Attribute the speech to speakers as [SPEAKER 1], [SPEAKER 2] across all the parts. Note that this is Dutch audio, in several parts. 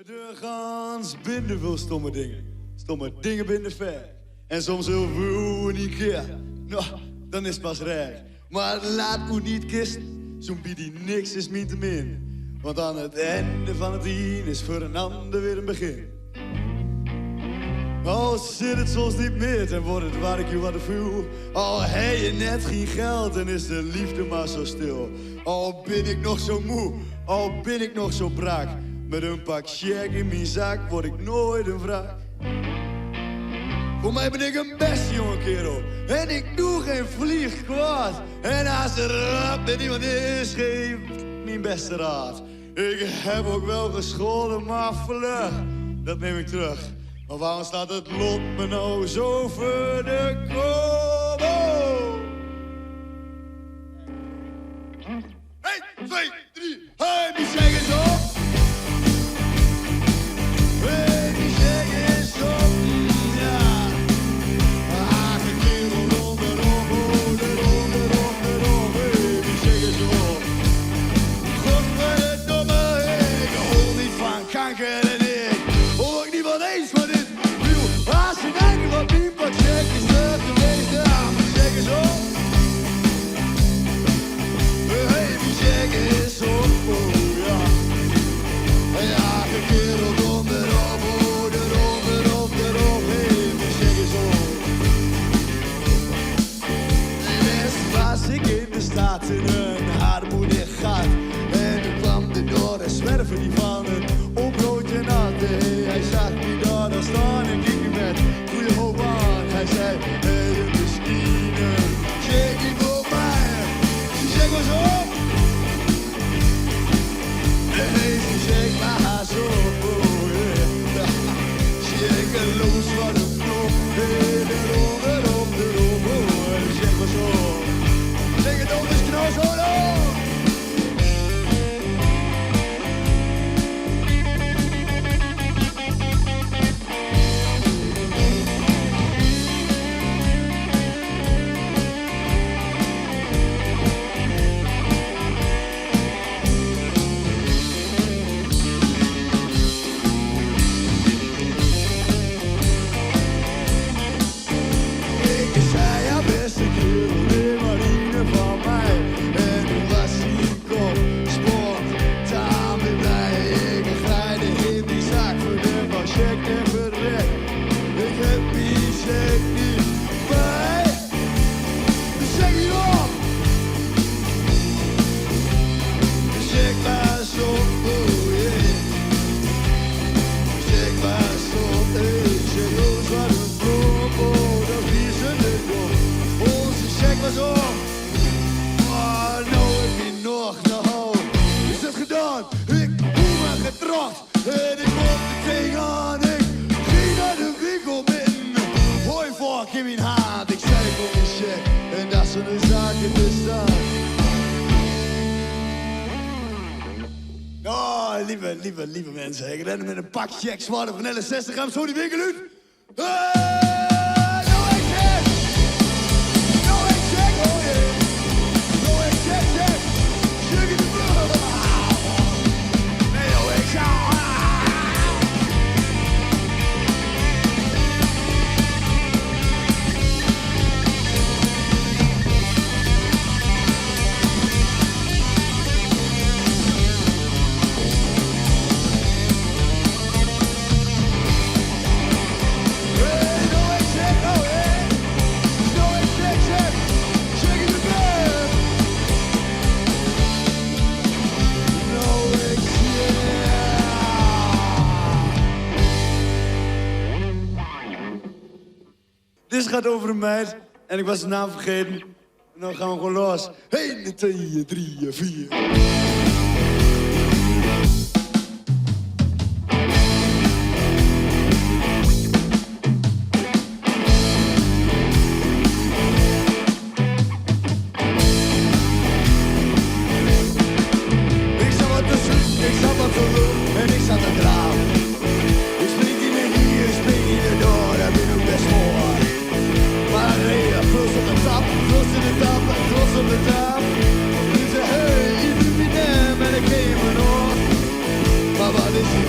[SPEAKER 1] Doorgaans binnen veel stomme dingen. Stomme dingen binnen ver. En soms heel veel niet keer. Nou, dan is het pas rijk. Maar laat u niet kist. Zo'n die niks is min te min. Want aan het einde van het dien is voor een ander weer een begin. Al zit het soms niet meer en wordt het waar ik je wat voel. Al heb je net geen geld en is de liefde maar zo stil. Al ben ik nog zo moe, al ben ik nog zo brak. Met een pak check in mijn zak word ik nooit een wraak. Voor mij ben ik een beste jonge kerel. En ik doe geen vlieg kwaad. En als er rap met iemand is, geef mijn beste raad. Ik heb ook wel gescholden, maar vlug, dat neem ik terug. Maar waarom staat het lot me nou zo voor de kop? 1, 2, 3, hey, wie zeg eens op? Hey, wie zeg eens op? Ja. Ah, de kerel onderop, onderop. Hey, wie zeg eens op? Godverdomme, ik hol niet van kanker en ik hoor ik niet van eens van dit. Als je denkt wat die pak check is terug geweest, ja, wie zeg eens op? Hey, wie zeg eens op? Oh, ja. Ja, de kerel onderop, erop. Hey, wie zeg eens op? Best was ik in de stad in een armoedig gat. En toen kwam de door en zwerven die van een oproodje nat. Hey, hij zag die daar al staan en keek me met goede hoop aan. Hij zei, hey, een miskine, check die voor mij. Die zeg maar zo op. Hey, die zeg maar zo op. Oh, yeah. Check een loos van een knop. Hey, erop. Oh, die zeg maar zo op. Zeg het ook eens knal zo op. Lieve mensen, ik ren met een pak checks van L 60 gram zo die winkel uit. No excess, oh yeah. No excess, sugar the blood. Nee, no excess. Dit gaat over een meid en ik was de naam vergeten. En dan gaan we gewoon los. 1, 2, 3, 4. Ik zat wat te zoeken, ik zat wat te doen en ik zat te graven. Ik spring niet meer hier, ik spring niet meer door, daar ben ik best voor. Maar hey, vloos op de tap, vloos in de tap, vloos op de tap. En zei, hey, illumineer met een gamer nog. Maar wat is die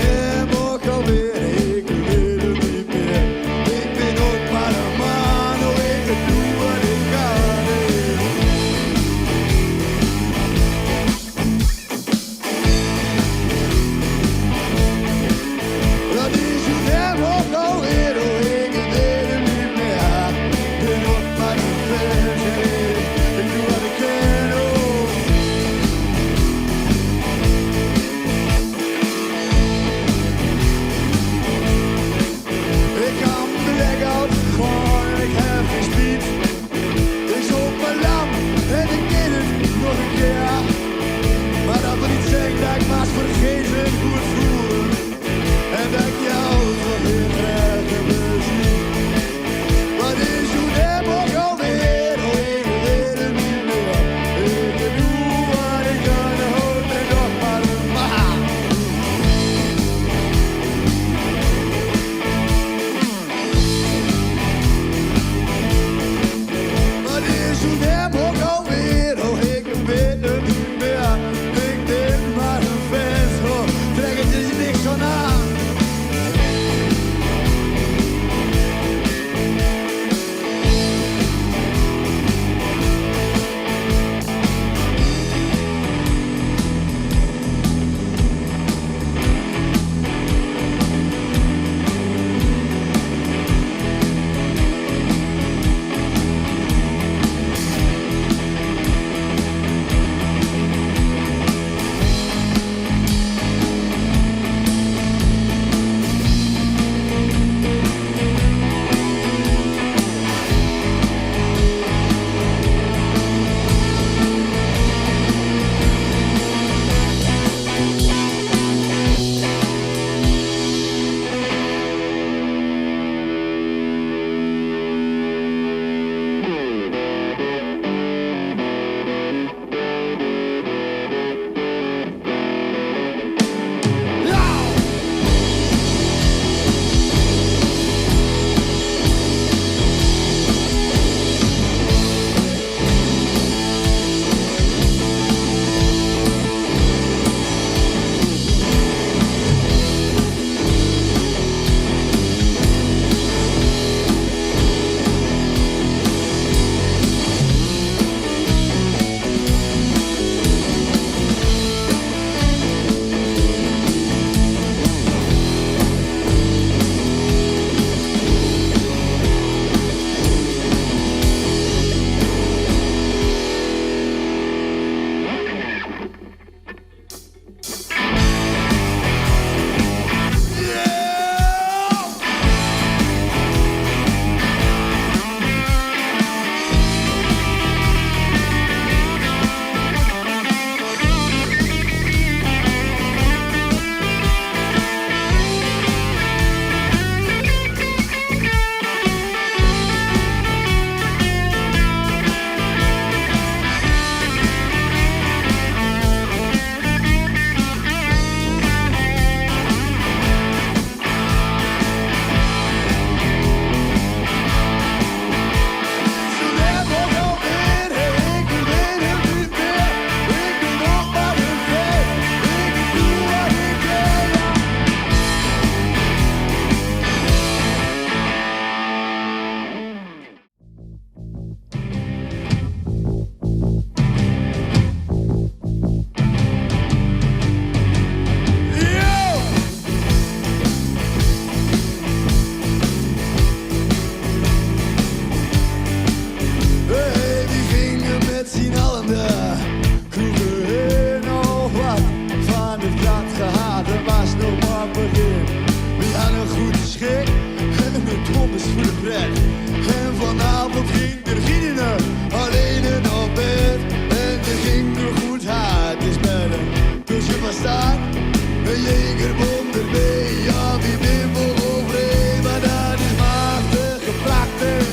[SPEAKER 1] Een jegerbom erbij, ja, wie ben voor overheen. Maar dat is machtig geprachtig.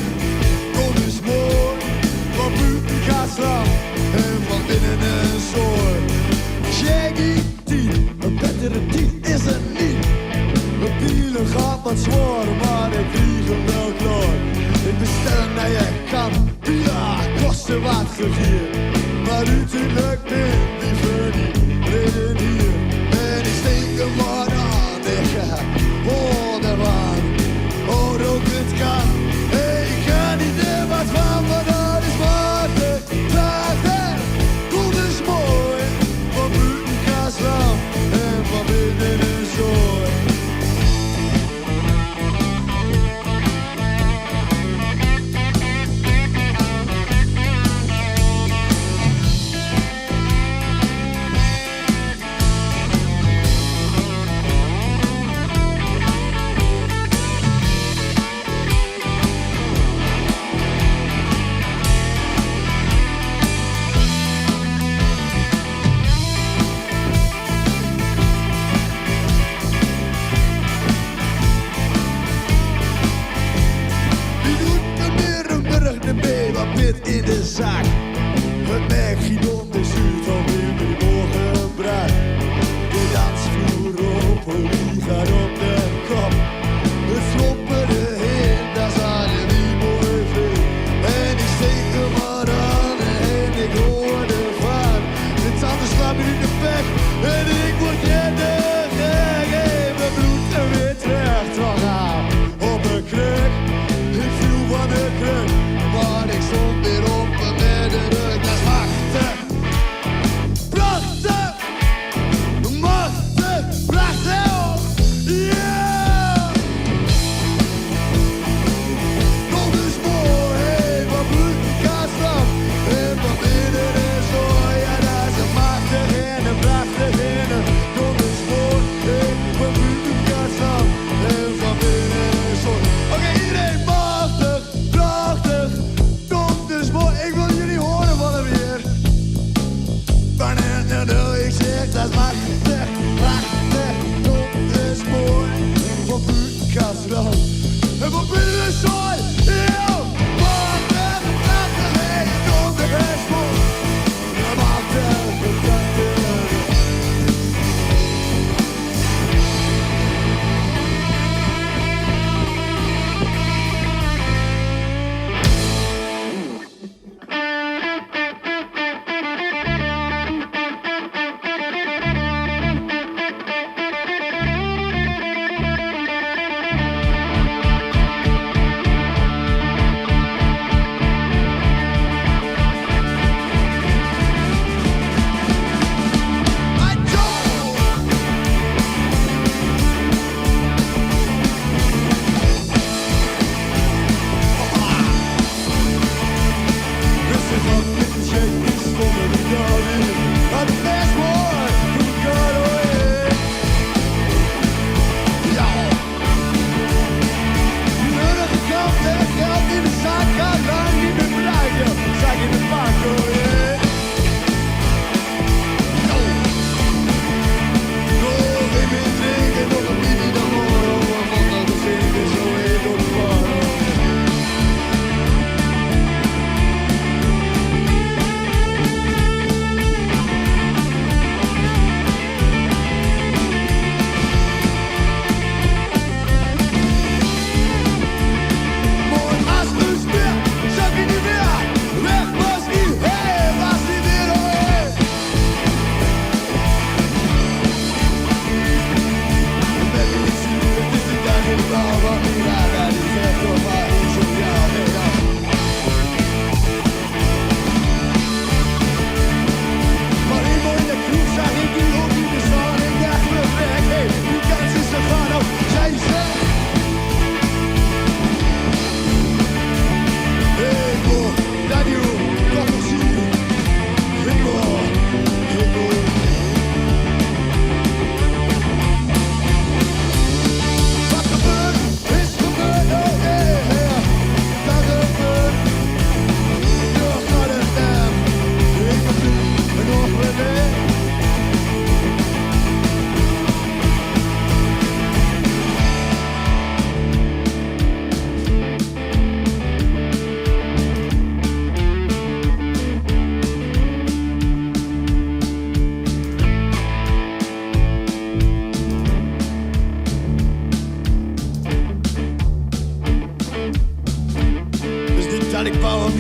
[SPEAKER 1] Kom eens mooi, van buiten gaat slaan en van binnen een soort. Shaggy 10, een betere 10 is er niet. Mijn pielen gaat wat zwaar, maar ik krieg hem wel klaar. Ik bestel naar je kan, ja, kosten wat gevier. Maar uiteindelijk ben die verdien, reden hier. En ik steek hem maar aan, ik ga wonderwaan. Oh, ook het kan, ik ga niet er wat van, maar dat is makkelijk. Prachtig, kom eens mooi, van buiten gaat slaan en van binnen een zooi. In de zaak, het merk Ginon de Zuid alweer die morgen braak. De dansvloer op, die gaat op de kop. Het sloppen erheen, daar zijn die mooi veel. En ik steek hem maar aan en ik hoor ervan. De tanden slaan me in de bek en ik word redder gek. Mijn bloed er weer terecht van haar op mijn kruk. Ik viel van de kruk. Maar ik stond weer op en met de rug, dat is machtig.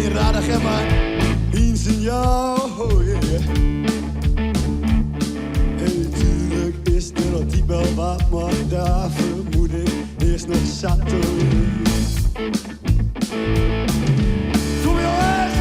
[SPEAKER 1] mijn radar geef maar een signaal, oh yeah. Hey, tuurlijk is er al diep wel wat, maar daarvoor moet ik eerst nog zaten. Kom jongens!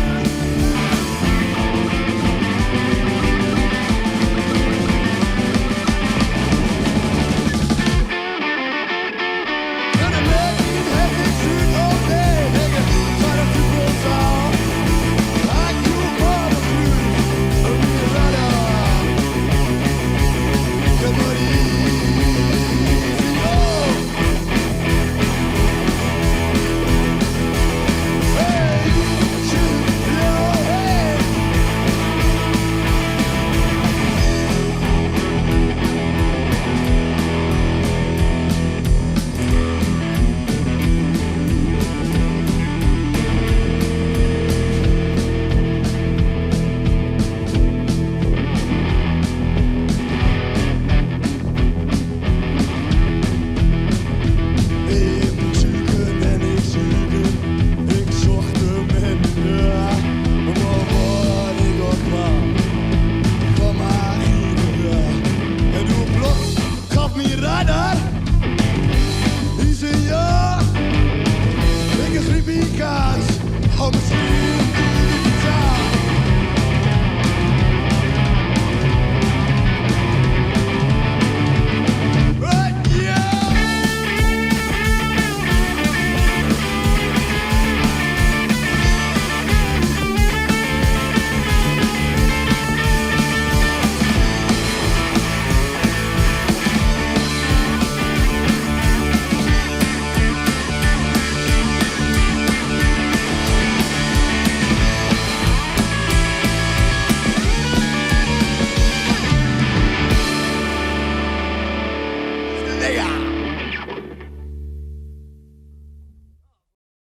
[SPEAKER 1] Oh, misschien